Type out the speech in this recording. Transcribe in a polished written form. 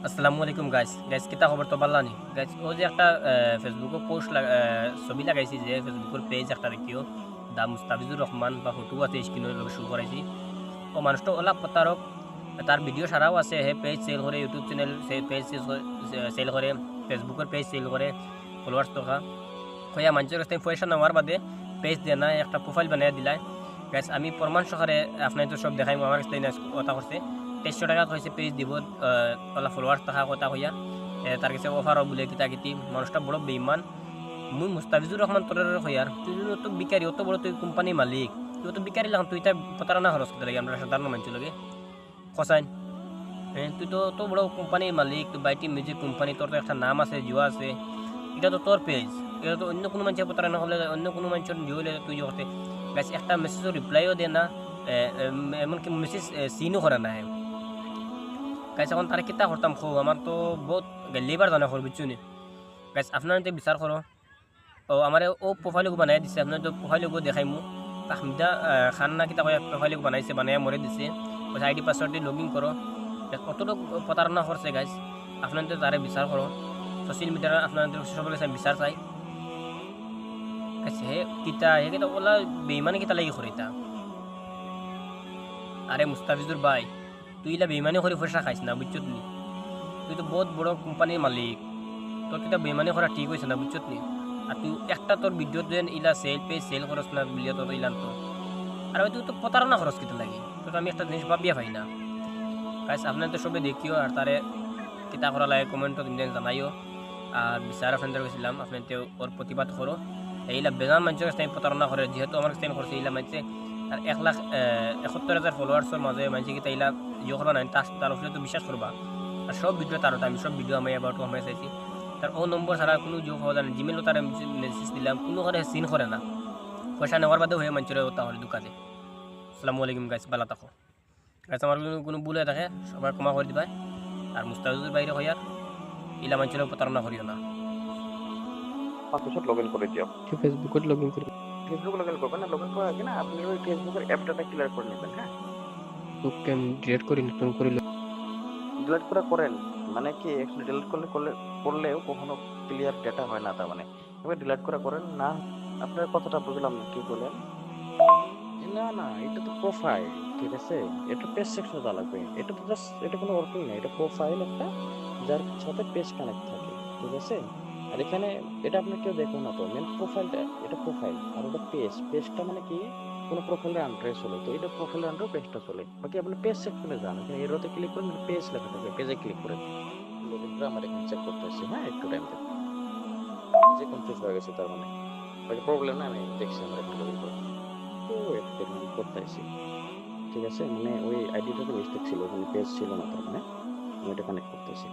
আসসালামু আলাইকুম গাইস কিতা খবর তো পারলানি গাইস ও যে একটা ফেসবুকে পোস্ট ছবি লাগাইছি যে ফেসবুকের পেজ একটা দেখিও দা মুস্তাফিজুর রহমান বা ফটো আছে স্ক্রিনের লগে শো করাইছি ও মানুষটা ওলা প্রতারক তার ভিডিও সারাও আছে হে পেজ সেল করে ইউটিউব চ্যানেল সে পেজ সেল করে ফেসবুকের পেজ সেল করে ফলোয়ার্স টাকা হইয়া মানুষের কাছ থেকে পয়সা নেওয়ার বাদে পেজ দিয়ে না একটা প্রোফাইল বানিয়ে দিলাই গাইস আমি প্রমাণ সহকারে আপনার তো সব দেখাই আমার কাছ থেকে কথা করছে 2300 টাকা হয়েছে পেজ দিব ওলা ফলোয়ার্স টাকা কথা হইয়া তার কাছে অফার বলে কিতা কিতি মানুষটা বড় বেইমান মুই মুস্তাফিজুর রহমান তোরের হইয়ার তুই তো বিকারি অত বড় তুই কোম্পানি মালিক তুই তো বিকারি লাগাম তুই তাই প্রতারণা খরচ করতে লাগে আমরা সাধারণ মানুষ লগে খসাইন হ্যাঁ তুই তো অত বড় কোম্পানির মালিক তুই বাইটি মিউজিক কোম্পানি তোর তো একটা নাম আছে জুয়া আছে এটা তো তোর পেজ এটা তো অন্য কোনো মানুষের প্রতারণা হলে অন্য কোনো মানুষের জুয়ে হলে তুই করতে গাছ একটা মেসেজও রিপ্লাইও দে না এমনকি মেসেজ সিনও করে না গাছ এখন তারা কিতা করতাম খো আমার তো বহুত লেবার জানা খর বুঝছো নি গাছ আপনার বিচার করো ও আমার ও প্রোফাইলকে বানাই দিছে আপনার তো প্রোফাইলকে দেখাই মো আহমিদা খান না কিতা প্রোফাইলকে বানাইছে বানাই মরে দিছে আইডি পাসওয়ার্ড দিয়ে লগ ইন করো কতটা প্রতারণা করছে গাইজ আপনাদের তারে বিচার করো সোশ্যাল মিডিয়ার আপনাদের সবার কাছে বিচার চাই হে কিতা হে কিতা ওলা বেইমানি কিতা লাগি করিতা আরে মুস্তাফিজুর ভাই তুই ইলা বেইমানি করে পয়সা খাইছ না বুঝছত নি তুই তো বহুত বড় কোম্পানির মালিক তোর কিতা বেইমানি করা ঠিক হয়েছে না বুঝছত নি আর তুই একটা তোর ভিডিও দেন ইলা সেল পেজ সেল করস না বিলিয়া তোর ইলান তো আর তুই তো প্রতারণা খরচ কিতা লাগি তো আমি একটা জিনিস ভাবিয়া পাই না গাইস আপনার তো সবে দেখিও আর তারে কিতা করা লাগে কমেন্টও তুমি জানাইও আর বিচার আপনাদের গেছিলাম আপনার ওর প্রতিবাদ করো এইলা বেজান মানুষের কাছে প্রতারণা করে যেহেতু আমার কাছে করছে এইলা মানুষে আর 1,71,000 ফলোয়ার্সের মাঝে মানুষ কিতা এইলা ইয়ে করবা নাই তার উপরে তো বিশ্বাস করবা আর সব ভিডিও তার আমি সব ভিডিও আমি এবার আমি চাইছি তার ও নম্বর ছাড়া কোনো যোগ হওয়া যায় না জিমেলও তার মেসেজ দিলাম কোনো করে সিন করে না পয়সা নেওয়ার বাদে হয়ে মানুষের তাহলে দোকানে আসসালামু আলাইকুম গাইস ভালো থাকো গাছ আমার কোনো ভুল হয়ে থাকে সবাই ক্ষমা করে দিবা আর মুস্তাফিজুর বাইরে হইয়ার ইলা মানুষের প্রতারণা করিও না পাসওয়ার্ড লগইন করে দিও ফেসবুকত লগ ইন করি ফেসবুক লগইন করবেন না লগইন করার আগে না আপনি ওই ফেসবুকের অ্যাপটা ক্লিয়ার করে নেবেন হ্যাঁ ওকে আমি ডিলিট করি নতুন করে ডিলিট করে করেন মানে কি অ্যাকচুয়ালি ডিলিট করলেও কখনো ক্লিয়ার ডেটা হয় না তার মানে এবার ডিলিট করে করেন না আপনার কথাটা বুঝলাম না কি বলেন না না এটা তো প্রোফাইল ঠিক আছে এটা পেজ সেকশন দেওয়া লাগবে এটা তো জাস্ট এটা কোনো ওয়ার্কিং না এটা প্রোফাইল একটা যার সাথে পেজ কানেক্ট থাকে ঠিক আছে আর এখানে এটা আপনি কেউ দেখুন না তো মেন প্রোফাইলটা এটা প্রোফাইল আর ওটা পেজটা মানে কি কোনো প্রোফাইলের আন্ডারে চলে তো এটা প্রোফাইলের আন্ডারে পেজটা চলে বাকি আপনি পেজ সেকশনে যান এখানে এরোতে ক্লিক করেন পেজ লেখা থাকবে পেজে ক্লিক করেন লগইন করে আমার এখানে চেক করতে আসছি হ্যাঁ একটু টাইম দেন যে কনফিউজ হয়ে গেছে তার মানে বাকি প্রবলেম না আমি দেখছি আমার একটু লগইন করে তো একটু করতে আসছি ঠিক আছে মানে ওই আইডিটাতে মিস্টেক ছিল ওখানে পেজ ছিল না তার মানে আমি এটা কানেক্ট করতেছি